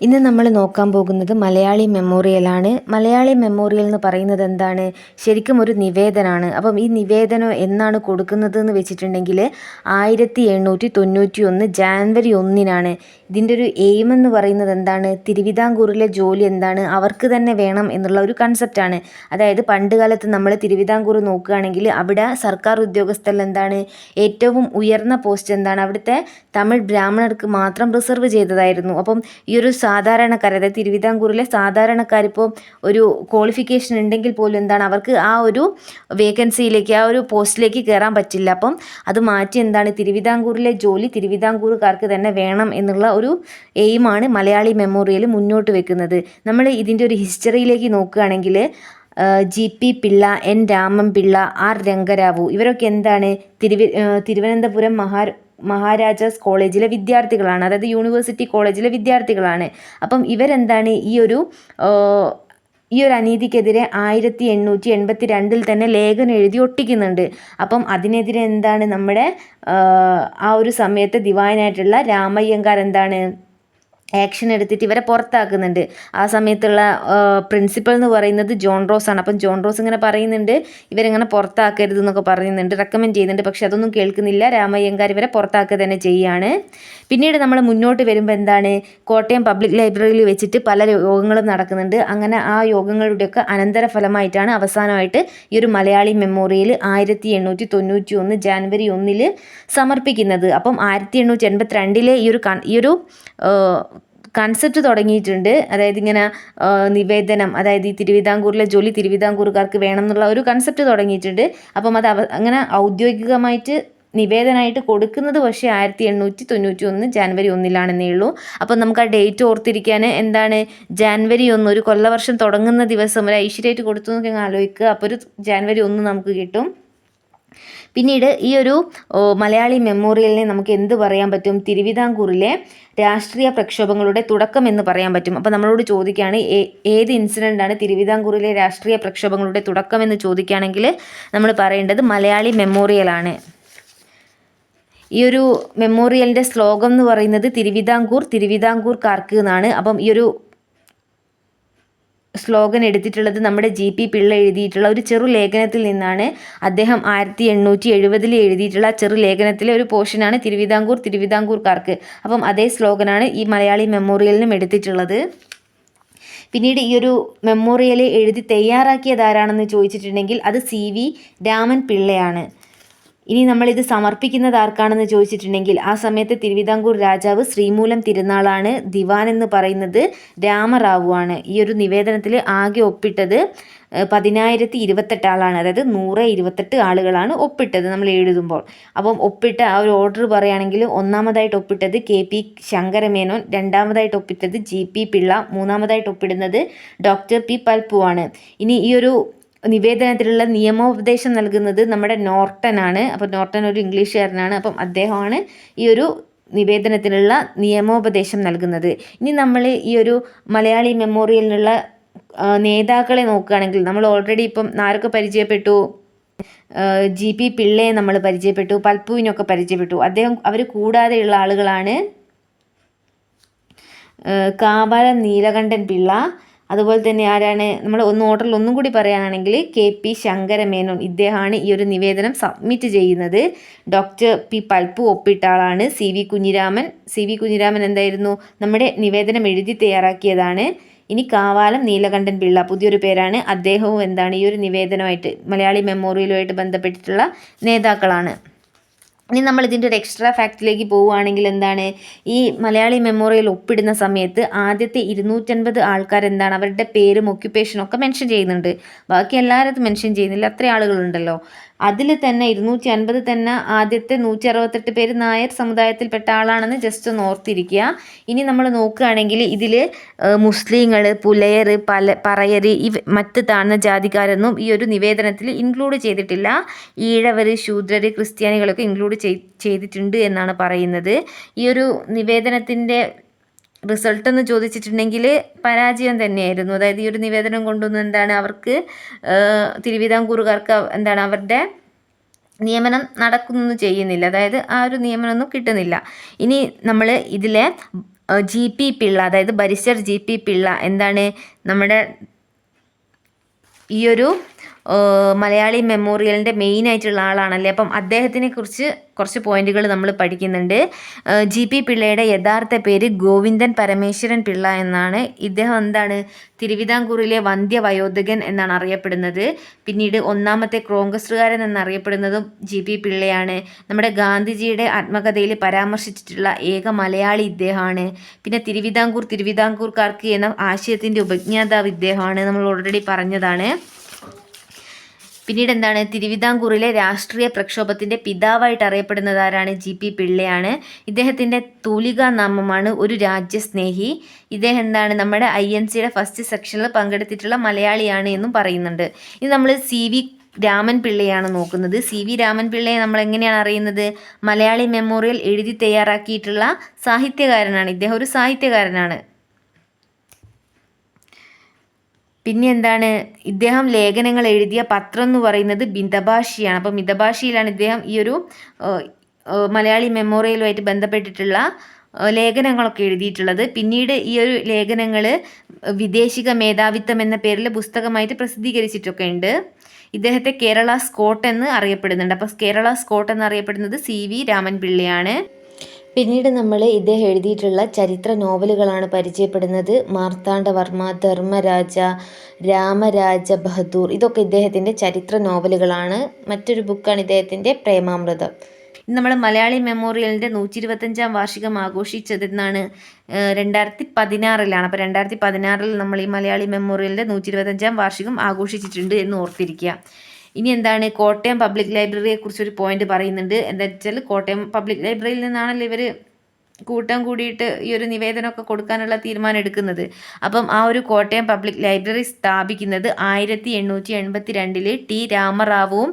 ഇന്ന് നമ്മൾ നോക്കാൻ പോകുന്നത് മലയാളി മെമ്മോറിയലാണ്. മലയാളി മെമ്മോറിയൽ എന്ന് പറയുന്നത് എന്താണ്? ശരിക്കും ഒരു നിവേദനമാണ്. അപ്പം ഈ നിവേദനം എന്നാണ് കൊടുക്കുന്നത് എന്ന് വെച്ചിട്ടുണ്ടെങ്കിൽ 1891 ജാനുവരി 1-നാണ്. ഇതിൻ്റെ ഒരു എയിം എന്ന് പറയുന്നത് എന്താണ്? തിരുവിതാംകൂറിലെ ജോലി എന്താണ്? അവർക്ക് തന്നെ വേണം എന്നുള്ള ഒരു കൺസെപ്റ്റാണ്. അതായത് പണ്ട് കാലത്ത് നമ്മൾ തിരുവിതാംകൂർ നോക്കുകയാണെങ്കിൽ അവിടെ സർക്കാർ ഉദ്യോഗസ്ഥരിൽ എന്താണ് ഏറ്റവും ഉയർന്ന പോസ്റ്റ് എന്താണ്? അവിടുത്തെ തമിഴ് ബ്രാഹ്മണർക്ക് മാത്രം റിസർവ് ചെയ്തതായിരുന്നു. അപ്പം ഈ ഒരു സാധാരണക്കാർ, അതായത് തിരുവിതാംകൂറിലെ സാധാരണക്കാരിപ്പോൾ ഒരു ക്വാളിഫിക്കേഷൻ ഉണ്ടെങ്കിൽ പോലും എന്താണ് അവർക്ക് ആ ഒരു വേക്കൻസിയിലേക്ക്, ആ ഒരു പോസ്റ്റിലേക്ക് കയറാൻ പറ്റില്ല. അപ്പം അത് മാറ്റി എന്താണ് തിരുവിതാംകൂറിലെ ജോലി തിരുവിതാംകൂറുകാർക്ക് തന്നെ വേണം എന്നുള്ള ഒരു എയിമാണ് മലയാളി മെമ്മോറിയൽ മുന്നോട്ട് വെക്കുന്നത്. നമ്മൾ ഇതിൻ്റെ ഒരു ഹിസ്റ്ററിയിലേക്ക് നോക്കുകയാണെങ്കിൽ GP Pillai, N Raman Pillai, R രംഗരാവു ഇവരൊക്കെ എന്താണ് തിരുവനന്തപുരം മഹാരാജാസ് കോളേജിലെ വിദ്യാർത്ഥികളാണ്. അതായത് യൂണിവേഴ്സിറ്റി കോളേജിലെ വിദ്യാർത്ഥികളാണ്. അപ്പം ഇവരെന്താണ് ഈ ഒരു അനീതിക്കെതിരെ 1882 തന്നെ ലേഖനം എഴുതി ഒട്ടിക്കുന്നുണ്ട്. അപ്പം അതിനെതിരെ എന്താണ് നമ്മുടെ ആ ഒരു സമയത്ത് ദിവാനായിട്ടുള്ള രാമയ്യങ്കാർ എന്താണ് ആക്ഷൻ എടുത്തിട്ട് ഇവരെ പുറത്താക്കുന്നുണ്ട്. ആ സമയത്തുള്ള പ്രിൻസിപ്പൽ എന്ന് പറയുന്നത് ജോൺ റോസ് ആണ്. അപ്പം ജോൺ റോസ് ഇങ്ങനെ പറയുന്നുണ്ട് ഇവരിങ്ങനെ പുറത്താക്കരുത് എന്നൊക്കെ പറയുന്നുണ്ട്, റെക്കമെൻഡ് ചെയ്യുന്നുണ്ട്. പക്ഷെ അതൊന്നും കേൾക്കുന്നില്ല. രാമയ്യങ്കാർ ഇവരെ പുറത്താക്കുക തന്നെ ചെയ്യുകയാണ്. പിന്നീട് നമ്മൾ മുന്നോട്ട് വരുമ്പോൾ എന്താണ് കോട്ടയം പബ്ലിക് ലൈബ്രറിയിൽ വെച്ചിട്ട് പല യോഗങ്ങളും നടക്കുന്നുണ്ട്. അങ്ങനെ ആ യോഗങ്ങളുടെയൊക്കെ അനന്തരഫലമായിട്ടാണ് അവസാനമായിട്ട് ഈ ഒരു മലയാളി മെമ്മോറിയൽ 1891 ജാനുവരി 1 സമർപ്പിക്കുന്നത്. അപ്പം 1882 ഈ ഒരു കൺസെപ്റ്റ് തുടങ്ങിയിട്ടുണ്ട്. അതായത് ഇങ്ങനെ നിവേദനം, അതായത് ഈ തിരുവിതാംകൂറിലെ ജോലി തിരുവിതാംകൂറുകാർക്ക് വേണം എന്നുള്ള ഒരു കൺസെപ്റ്റ് തുടങ്ങിയിട്ടുണ്ട്. അപ്പം അത് അങ്ങനെ ഔദ്യോഗികമായിട്ട് നിവേദനമായിട്ട് കൊടുക്കുന്നത് പക്ഷേ 1891 ജാനുവരി 1 ഉള്ളൂ. അപ്പം നമുക്ക് ആ ഡേറ്റ് ഓർത്തിരിക്കാൻ എന്താണ് ജാനുവരി 1 ഒരു കൊല്ലവർഷം തുടങ്ങുന്ന ദിവസം ഒരു ഐശ്വര്യമായിട്ട് കൊടുത്തു എന്നൊക്കെ ആലോചിക്കുക. അപ്പോൾ ഒരു ജാനുവരി 1 നമുക്ക് കിട്ടും. പിന്നീട് ഈ ഒരു മലയാളി മെമ്മോറിയലിനെ നമുക്ക് എന്ത് പറയാൻ പറ്റും? തിരുവിതാംകൂറിലെ രാഷ്ട്രീയ പ്രക്ഷോഭങ്ങളുടെ തുടക്കം എന്ന് പറയാൻ പറ്റും. അപ്പോൾ നമ്മളോട് ചോദിക്കുകയാണ് ഏത് ഇൻസിഡൻ്റാണ് തിരുവിതാംകൂറിലെ രാഷ്ട്രീയ പ്രക്ഷോഭങ്ങളുടെ തുടക്കം എന്ന് ചോദിക്കുകയാണെങ്കിൽ നമ്മൾ പറയേണ്ടത് മലയാളി മെമ്മോറിയലാണ്. ഈ ഒരു മെമ്മോറിയലിൻ്റെ സ്ലോഗൻ എന്ന് പറയുന്നത് തിരുവിതാംകൂർക്കാർക്ക് എന്നാണ്. അപ്പം ഈ ഒരു സ്ലോഗൻ എടുത്തിട്ടുള്ളത് നമ്മുടെ GP പിള്ള എഴുതിയിട്ടുള്ള ഒരു ചെറു ലേഖനത്തിൽ നിന്നാണ്. അദ്ദേഹം 1870 എഴുതിയിട്ടുള്ള ചെറു ലേഖനത്തിലെ ഒരു പോർഷനാണ് തിരുവിതാംകൂർക്കാർക്ക്. അപ്പം അതേ സ്ലോഗനാണ് ഈ മലയാളി മെമ്മോറിയലിനും എടുത്തിട്ടുള്ളത്. പിന്നീട് ഈ ഒരു മെമ്മോറിയൽ എഴുതി തയ്യാറാക്കിയത് ആരാണെന്ന് ചോദിച്ചിട്ടുണ്ടെങ്കിൽ അത് CV രാമൻ പിള്ളയാണ്. ഇനി നമ്മളിത് സമർപ്പിക്കുന്നത് ആർക്കാണെന്ന് ചോദിച്ചിട്ടുണ്ടെങ്കിൽ ആ സമയത്ത് തിരുവിതാംകൂർ രാജാവ് ശ്രീമൂലം തിരുനാളാണ്. ദിവാൻ എന്ന് പറയുന്നത് രാമറാവുവാണ്. ഈ ഒരു നിവേദനത്തിൽ ആകെ ഒപ്പിട്ടത് 10,028 ആളാണ്. അതായത് 128 ആളുകളാണ് ഒപ്പിട്ടത് നമ്മൾ എഴുതുമ്പോൾ. അപ്പം ഒപ്പിട്ട ആ ഒരു ഓർഡർ പറയുകയാണെങ്കിൽ ഒന്നാമതായിട്ട് ഒപ്പിട്ടത് KP ശങ്കരമേനോൻ, രണ്ടാമതായിട്ട് ഒപ്പിട്ടത് GP പിള്ള, മൂന്നാമതായിട്ട് ഒപ്പിടുന്നത് Dr. P പൽപ്പുവാണ്. ഇനി ഈ ഒരു നിവേദനത്തിലുള്ള നിയമോപദേശം നൽകുന്നത് നമ്മുടെ നോർട്ടൺ ആണ്. അപ്പോൾ നോർട്ടൺ ഒരു ഇംഗ്ലീഷുകാരനാണ്. അപ്പം അദ്ദേഹമാണ് ഈ ഒരു നിവേദനത്തിനുള്ള നിയമോപദേശം നൽകുന്നത്. ഇനി നമ്മൾ ഈ ഒരു മലയാളി മെമ്മോറിയലിനുള്ള നേതാക്കളെ നോക്കുകയാണെങ്കിൽ നമ്മൾ ഓൾറെഡി ഇപ്പം ആരൊക്കെ പരിചയപ്പെട്ടു? GP പിള്ളയെ നമ്മൾ പരിചയപ്പെട്ടു, പൽപ്പുവിനൊക്കെ പരിചയപ്പെട്ടു. അവർ കൂടാതെയുള്ള ആളുകളാണ് കാവാലം നീലകണ്ഠൻ പിള്ള, അതുപോലെ തന്നെ ആരാണ് നമ്മൾ ഓർഡറിൽ ഒന്നും കൂടി പറയുകയാണെങ്കിൽ KP ശങ്കരമേനോൻ. ഇദ്ദേഹമാണ് ഈ ഒരു നിവേദനം സബ്മിറ്റ് ചെയ്യുന്നത്. Dr. P പൽപ്പു ഒപ്പിട്ട ആളാണ്. CV കുഞ്ഞിരാമൻ എന്തായിരുന്നു? നമ്മുടെ നിവേദനം എഴുതി തയ്യാറാക്കിയതാണ്. ഇനി കാവാലം നീലകണ്ഠൻ പിള്ള പുതിയൊരു പേരാണ്. അദ്ദേഹവും എന്താണ് ഈ ഒരു നിവേദനമായിട്ട് മലയാളി മെമ്മോറിയലുമായിട്ട് ബന്ധപ്പെട്ടിട്ടുള്ള നേതാക്കളാണ്. ഇനി നമ്മൾ ഇതിൻ്റെ ഒരു എക്സ്ട്രാ ഫാക്റ്റിലേക്ക് പോവുകയാണെങ്കിൽ എന്താണ് ഈ മലയാളി മെമ്മോറിയൽ ഒപ്പിടുന്ന സമയത്ത് ആദ്യത്തെ 250 ആൾക്കാർ എന്താണ് അവരുടെ പേരും ഒക്യുപ്പേഷനും ഒക്കെ മെൻഷൻ ചെയ്യുന്നുണ്ട്. ബാക്കി എല്ലാവരും മെൻഷൻ ചെയ്യുന്നില്ല. അത്രയും ആളുകളുണ്ടല്ലോ. അതിൽ തന്നെ 250 തന്നെ ആദ്യത്തെ 168 പേര് നായർ സമുദായത്തിൽപ്പെട്ട ആളാണെന്ന് ജസ്റ്റ് ഒന്ന് ഓർത്തിരിക്കുക. ഇനി നമ്മൾ നോക്കുകയാണെങ്കിൽ ഇതിൽ മുസ്ലിങ്ങൾ, പുലയർ, പറയർ, മറ്റ് താഴ്ന്ന ജാതിക്കാരൊന്നും ഈ ഒരു നിവേദനത്തിൽ ഇൻക്ലൂഡ് ചെയ്തിട്ടില്ല. ഈഴവർ, ശൂദ്രർ, ക്രിസ്ത്യാനികളൊക്കെ ഇൻക്ലൂഡ് ചെയ്തിട്ടുണ്ട് എന്നാണ് പറയുന്നത്. ഈ ഒരു നിവേദനത്തിൻ്റെ റിസൾട്ട് എന്ന് ചോദിച്ചിട്ടുണ്ടെങ്കിൽ പരാജയം തന്നെയായിരുന്നു. അതായത് ഈ ഒരു നിവേദനം കൊണ്ടൊന്നും എന്താണ് അവർക്ക് തിരുവിതാംകൂറുകാർക്ക് എന്താണ് അവരുടെ നിയമനം നടക്കുന്നൊന്നും ചെയ്യുന്നില്ല. അതായത് ആ ഒരു നിയമനമൊന്നും കിട്ടുന്നില്ല. ഇനി നമ്മൾ ഇതിലെ GP പിള്ള, അതായത് ബാരിസ്റ്റർ GP പിള്ള എന്താണ് നമ്മുടെ ഈ ഒരു മലയാളി മെമ്മോറിയലിൻ്റെ മെയിൻ ആയിട്ടുള്ള ആളാണല്ലേ. അപ്പം അദ്ദേഹത്തിനെ കുറിച്ച് കുറച്ച് പോയിന്റുകൾ നമ്മൾ പഠിക്കുന്നുണ്ട്. GP പിള്ളയുടെ യഥാർത്ഥ പേര് ഗോവിന്ദൻ പരമേശ്വരൻ പിള്ള എന്നാണ്. ഇദ്ദേഹം എന്താണ് തിരുവിതാംകൂറിലെ വന്ധ്യവയോധികൻ എന്നാണ് അറിയപ്പെടുന്നത്. പിന്നീട് ഒന്നാമത്തെ കോൺഗ്രസ്സുകാരൻ എന്നറിയപ്പെടുന്നതും GP പിള്ളയാണ്. നമ്മുടെ ഗാന്ധിജിയുടെ ആത്മകഥയിൽ പരാമർശിച്ചിട്ടുള്ള ഏക മലയാളി ഇദ്ദേഹമാണ്. പിന്നെ തിരുവിതാംകൂർക്കാർക്ക് എന്ന ആശയത്തിൻ്റെ ഉപജ്ഞാതാവ് ഇദ്ദേഹമാണ്, നമ്മൾ ഓൾറെഡി പറഞ്ഞതാണ്. പിന്നീട് എന്താണ് തിരുവിതാംകൂറിലെ രാഷ്ട്രീയ പ്രക്ഷോഭത്തിൻ്റെ പിതാവായിട്ട് അറിയപ്പെടുന്നത് ആരാണ്? GP പിള്ളയാണ്. ഇദ്ദേഹത്തിൻ്റെ തൂലികാ നാമമാണ് ഒരു രാജ്യസ്നേഹി. ഇദ്ദേഹം എന്താണ് നമ്മുടെ INCയുടെ ഫസ്റ്റ് സെക്ഷനിൽ പങ്കെടുത്തിട്ടുള്ള മലയാളിയാണ് എന്നും പറയുന്നുണ്ട്. ഇനി നമ്മൾ CV രാമൻ പിള്ളയാണ് നോക്കുന്നത്. CV രാമൻ പിള്ളയെ നമ്മൾ എങ്ങനെയാണ് അറിയുന്നത്? മലയാളി മെമ്മോറിയൽ എഴുതി തയ്യാറാക്കിയിട്ടുള്ള സാഹിത്യകാരനാണ്. ഇദ്ദേഹം ഒരു സാഹിത്യകാരനാണ്. പിന്നെ എന്താണ് ഇദ്ദേഹം ലേഖനങ്ങൾ എഴുതിയ പത്രം എന്ന് പറയുന്നത് മിതഭാഷിയാണ്. അപ്പോൾ മിതഭാഷിയിലാണ് ഇദ്ദേഹം ഈ ഒരു മലയാളി മെമ്മോറിയലുമായിട്ട് ബന്ധപ്പെട്ടിട്ടുള്ള ലേഖനങ്ങളൊക്കെ എഴുതിയിട്ടുള്ളത്. പിന്നീട് ഈ ഒരു ലേഖനങ്ങൾ വിദേശിക മേധാവിത്വം എന്ന പേരിൽ പുസ്തകമായിട്ട് പ്രസിദ്ധീകരിച്ചിട്ടൊക്കെ ഉണ്ട്. ഇദ്ദേഹത്തെ കേരള സ്കോട്ട് എന്ന് അറിയപ്പെടുന്നുണ്ട്. അപ്പോൾ കേരള സ്കോട്ട് എന്നറിയപ്പെടുന്നത് CV രാമൻ പിള്ളയാണ്. പിന്നീട് നമ്മൾ ഇദ്ദേഹം എഴുതിയിട്ടുള്ള ചരിത്ര നോവലുകളാണ് പരിചയപ്പെടുന്നത്. മാർത്താണ്ഡവർമ്മ, ധർമ്മരാജ, രാമരാജ ബഹദൂർ, ഇതൊക്കെ ഇദ്ദേഹത്തിൻ്റെ ചരിത്ര നോവലുകളാണ്. മറ്റൊരു ബുക്കാണ് ഇദ്ദേഹത്തിൻ്റെ പ്രേമാമൃതം. നമ്മൾ മലയാളി മെമ്മോറിയലിൻ്റെ 125-ാം വാർഷികം ആഘോഷിച്ചതെന്നാണ് 2016-ലാണ്. അപ്പോൾ 2016-ൽ നമ്മൾ ഈ മലയാളി മെമ്മോറിയലിൻ്റെ 125-ാം വാർഷികം ആഘോഷിച്ചിട്ടുണ്ട് എന്ന് ഓർത്തിരിക്കുക. ഇനി എന്താണ് കോട്ടയം പബ്ലിക് ലൈബ്രറിയെ കുറിച്ചൊരു പോയിന്റ് പറയുന്നുണ്ട്. എന്താ വെച്ചാൽ കോട്ടയം പബ്ലിക് ലൈബ്രറിയിൽ നിന്നാണല്ലോ ഇവർ കൂട്ടം കൂടിയിട്ട് ഈ ഒരു നിവേദനമൊക്കെ കൊടുക്കാനുള്ള തീരുമാനം എടുക്കുന്നത്. അപ്പം ആ ഒരു കോട്ടയം പബ്ലിക് ലൈബ്രറി സ്ഥാപിക്കുന്നത് 1882-ൽ T രാമറാവുവും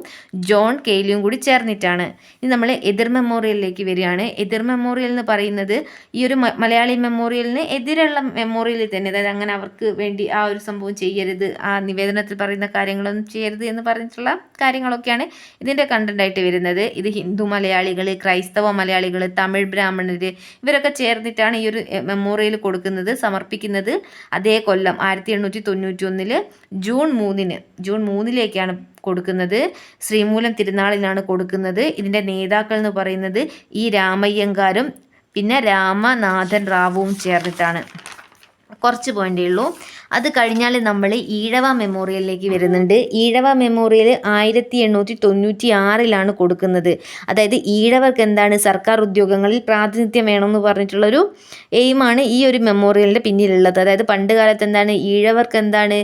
ജോൺ കെയ്ലിയും കൂടി ചേർന്നിട്ടാണ്. ഇനി നമ്മൾ എതിർ മെമ്മോറിയലിലേക്ക് വരികയാണ്. എതിർ മെമ്മോറിയൽ എന്ന് പറയുന്നത് ഈ ഒരു മലയാളി മെമ്മോറിയലിന് എതിരുള്ള മെമ്മോറിയലിൽ തന്നെ, അതായത് അങ്ങനെ അവർക്ക് വേണ്ടി ആ ഒരു സംഭവം ചെയ്യരുത്, ആ നിവേദനത്തിൽ പറയുന്ന കാര്യങ്ങളൊന്നും ചെയ്യരുത് എന്ന് പറഞ്ഞിട്ടുള്ള കാര്യങ്ങളൊക്കെയാണ് ഇതിൻ്റെ കണ്ടൻ്റായിട്ട് വരുന്നത്. ഇത് ഹിന്ദു മലയാളികൾ, ക്രൈസ്തവ മലയാളികൾ, തമിഴ് ബ്രാഹ്മണർ ഇവരൊക്കെ ചേർന്നിട്ടാണ് ഈ ഒരു മെമ്മോറിയൽ കൊടുക്കുന്നത്, സമർപ്പിക്കുന്നത്. അതേ കൊല്ലം 1891 ജൂൺ 3-ലേക്കാണ് കൊടുക്കുന്നത്. ശ്രീമൂലം തിരുനാളിലാണ് കൊടുക്കുന്നത്. ഇതിൻ്റെ നേതാക്കൾ എന്ന് പറയുന്നത് ഈ രാമയ്യങ്കാരും പിന്നെ രാമനാഥൻ റാവുവും ചേർന്നിട്ടാണ്. കുറച്ച് പോയിൻ്റേ ഉള്ളൂ. അത് കഴിഞ്ഞാൽ നമ്മൾ ഈഴവ മെമ്മോറിയലിലേക്ക് വരുന്നുണ്ട്. ഈഴവ മെമ്മോറിയൽ 1896-ലാണ് കൊടുക്കുന്നത്. അതായത് ഈഴവർക്ക് എന്താണ് സർക്കാർ ഉദ്യോഗങ്ങളിൽ പ്രാതിനിധ്യം വേണമെന്ന് പറഞ്ഞിട്ടുള്ളൊരു എയിമാണ് ഈ ഒരു മെമ്മോറിയലിൻ്റെ പിന്നിലുള്ളത്. അതായത് പണ്ട് കാലത്ത് എന്താണ് ഈഴവർക്ക് എന്താണ്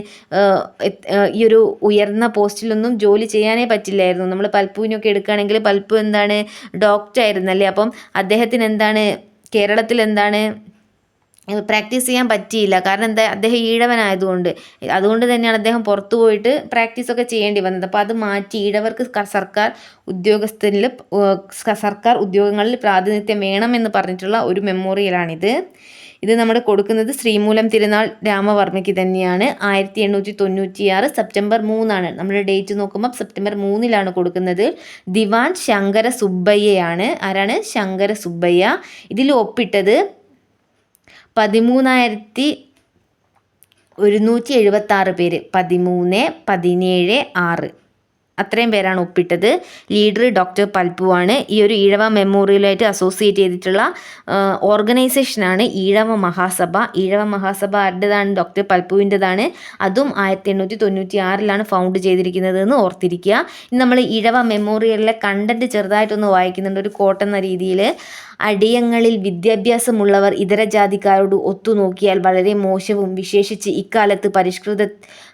ഈ ഒരു ഉയർന്ന പോസ്റ്റിലൊന്നും ജോലി ചെയ്യാനേ പറ്റില്ലായിരുന്നു. നമ്മൾ പൽപ്പുവിനൊക്കെ എടുക്കുകയാണെങ്കിൽ പൽപ്പു എന്താണ് ഡോക്ടർ ആയിരുന്നല്ലേ. അപ്പം അദ്ദേഹത്തിന് എന്താണ് കേരളത്തിൽ എന്താണ് പ്രാക്ടീസ് ചെയ്യാൻ പറ്റിയില്ല. കാരണം എന്താ, അദ്ദേഹം ഈഴവനായതുകൊണ്ട്. അതുകൊണ്ട് തന്നെയാണ് അദ്ദേഹം പുറത്തു പോയിട്ട് പ്രാക്ടീസൊക്കെ ചെയ്യേണ്ടി വന്നത്. അപ്പോൾ അത് മാറ്റി ഈഴവർക്ക് സർക്കാർ ഉദ്യോഗങ്ങളിൽ പ്രാതിനിധ്യം വേണമെന്ന് പറഞ്ഞിട്ടുള്ള ഒരു മെമ്മോറിയലാണിത്. ഇത് നമ്മൾ കൊടുക്കുന്നത് ശ്രീമൂലം തിരുനാൾ രാമവർമ്മയ്ക്ക് തന്നെയാണ്. 1896 സെപ്റ്റംബർ 3 നമ്മുടെ ഡേറ്റ് നോക്കുമ്പോൾ സെപ്റ്റംബർ 3 കൊടുക്കുന്നത്. ദിവാൻ ശങ്കര സുബ്ബയ്യയാണ്. ആരാണ്? ശങ്കര സുബ്ബയ്യ. ഇതിൽ ഒപ്പിട്ടത് 13,176 പേര്. 13, 17, 6 അത്രയും പേരാണ് ഒപ്പിട്ടത്. ലീഡർ ഡോക്ടർ പൽപ്പുവാണ്. ഈ ഒരു ഈഴവ മെമ്മോറിയലായിട്ട് അസോസിയേറ്റ് ചെയ്തിട്ടുള്ള ഓർഗനൈസേഷനാണ് ഈഴവ മഹാസഭ. ഈഴവ മഹാസഭ ആരുടേതാണ്? ഡോക്ടർ പൽപ്പുവിൻ്റെതാണ്. അതും 1896-ലാണ് ഫൗണ്ട് ചെയ്തിരിക്കുന്നത് എന്ന് ഓർത്തിരിക്കുക. ഇനി നമ്മൾ ഈഴവ മെമ്മോറിയലിലെ കണ്ടന്റ് ചെറുതായിട്ടൊന്ന് വായിക്കുന്നുണ്ട്, ഒരു കോട്ടെന്ന രീതിയിൽ. അടിയങ്ങളിൽ വിദ്യാഭ്യാസമുള്ളവർ ഇതര ജാതിക്കാരോട് ഒത്തുനോക്കിയാൽ വളരെ മോശവും, വിശേഷിച്ച് ഇക്കാലത്ത്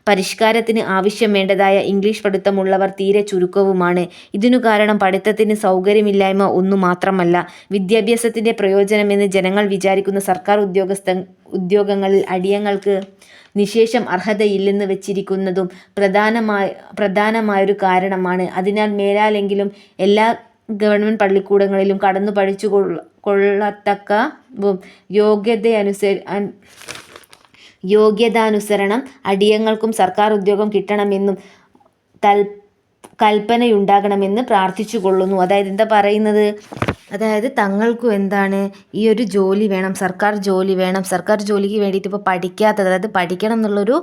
പരിഷ്കാരത്തിന് ആവശ്യം വേണ്ടതായ ഇംഗ്ലീഷ് പഠിത്തമുള്ളവർ തീരെ ചുരുക്കവുമാണ്. ഇതിനു കാരണം പഠിത്തത്തിന് സൗകര്യമില്ലായ്മ ഒന്നു മാത്രമല്ല, വിദ്യാഭ്യാസത്തിൻ്റെ പ്രയോജനമെന്ന് ജനങ്ങൾ വിചാരിക്കുന്ന സർക്കാർ ഉദ്യോഗങ്ങളിൽ അടിയങ്ങൾക്ക് നിശേഷം അർഹതയില്ലെന്ന് വെച്ചിരിക്കുന്നതും പ്രധാനമായൊരു കാരണമാണ്. അതിനാൽ മേലാലെങ്കിലും എല്ലാ ഗവൺമെൻറ് പള്ളിക്കൂടങ്ങളിലും കടന്നു പഠിച്ചു കൊള്ളത്തക്ക യോഗ്യതാനുസരണം അടിയങ്ങൾക്കും സർക്കാർ ഉദ്യോഗം കിട്ടണമെന്നും കൽപ്പനയുണ്ടാകണമെന്ന് പ്രാർത്ഥിച്ചു കൊള്ളുന്നു. അതായത് എന്താ പറയുന്നത്, അതായത് തങ്ങൾക്കും എന്താണ് ഈ ഒരു ജോലി വേണം, സർക്കാർ ജോലി വേണം. സർക്കാർ ജോലിക്ക് വേണ്ടിയിട്ട് ഇപ്പോൾ പഠിക്കാത്തത്, അതായത് പഠിക്കണം എന്നുള്ളൊരു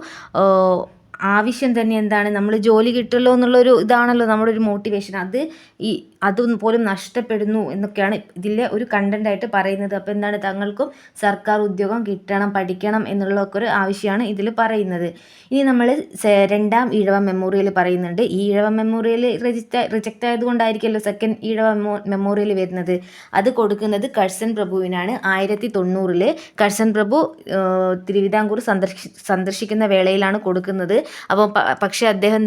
ആവശ്യം തന്നെ എന്താണ്, നമ്മൾ ജോലി കിട്ടുമല്ലോ എന്നുള്ളൊരു ഇതാണല്ലോ നമ്മുടെ ഒരു മോട്ടിവേഷൻ. അതൊന്നും പോലും നഷ്ടപ്പെടുന്നു എന്നൊക്കെയാണ് ഇതിലെ ഒരു കണ്ടൻ്റായിട്ട് പറയുന്നത്. അപ്പോൾ എന്താണ്, തങ്ങൾക്കും സർക്കാർ ഉദ്യോഗം കിട്ടണം, പഠിക്കണം എന്നുള്ളതൊക്കെ ഒരു ആവശ്യമാണ് ഇതിൽ പറയുന്നത്. ഇനി നമ്മൾ രണ്ടാം ഈഴവ മെമ്മോറിയൽ പറയുന്നുണ്ട്. ഈ ഈഴവ മെമ്മോറിയൽ റിജക്റ്റ് ആയതുകൊണ്ടായിരിക്കുമല്ലോ സെക്കൻഡ് ഈഴവ മെമ്മോറിയൽ വരുന്നത്. അത് കൊടുക്കുന്നത് കഴ്സൺ പ്രഭുവിനാണ്. 1090 കഴ്സൺ പ്രഭു തിരുവിതാംകൂർ സന്ദർശിക്കുന്ന വേളയിലാണ് കൊടുക്കുന്നത്. അപ്പോൾ പക്ഷേ അദ്ദേഹം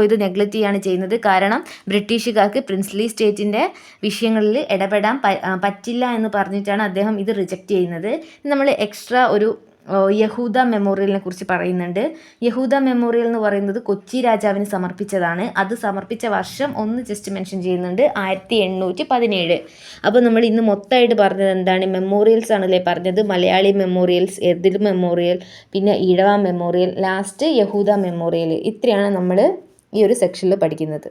ഇത് നെഗ്ലക്റ്റ് ചെയ്യാണ് ചെയ്യുന്നത്. കാരണം ബ്രിട്ടീഷുകാർക്ക് പ്രിൻസ്ലി സ്റ്റേറ്റിൻ്റെ വിഷയങ്ങളിൽ ഇടപെടാൻ പറ്റില്ല എന്ന് പറഞ്ഞിട്ടാണ് അദ്ദേഹം ഇത് റിജക്റ്റ് ചെയ്യുന്നത്. നമ്മൾ എക്സ്ട്രാ ഒരു യഹൂദ മെമ്മോറിയലിനെ കുറിച്ച് പറയുന്നുണ്ട്. യഹൂദ മെമ്മോറിയൽ എന്ന് പറയുന്നത് കൊച്ചി രാജാവിന് സമർപ്പിച്ചതാണ്. അത് സമർപ്പിച്ച വർഷം ഒന്ന് ജസ്റ്റ് മെൻഷൻ ചെയ്യുന്നുണ്ട്, 1817. അപ്പോൾ നമ്മൾ ഇന്ന് മൊത്തമായിട്ട് പറഞ്ഞത് എന്താണ്, മെമ്മോറിയൽസ് ആണല്ലേ പറഞ്ഞത്. മലയാളി മെമ്മോറിയൽസ്, എർദിൽ മെമ്മോറിയൽ, പിന്നെ ഈഴവ മെമ്മോറിയൽ, ലാസ്റ്റ് യഹൂദ മെമ്മോറിയൽ. ഇത്രയാണ് നമ്മൾ ഈ ഒരു സെക്ഷനിൽ പഠിക്കുന്നത്.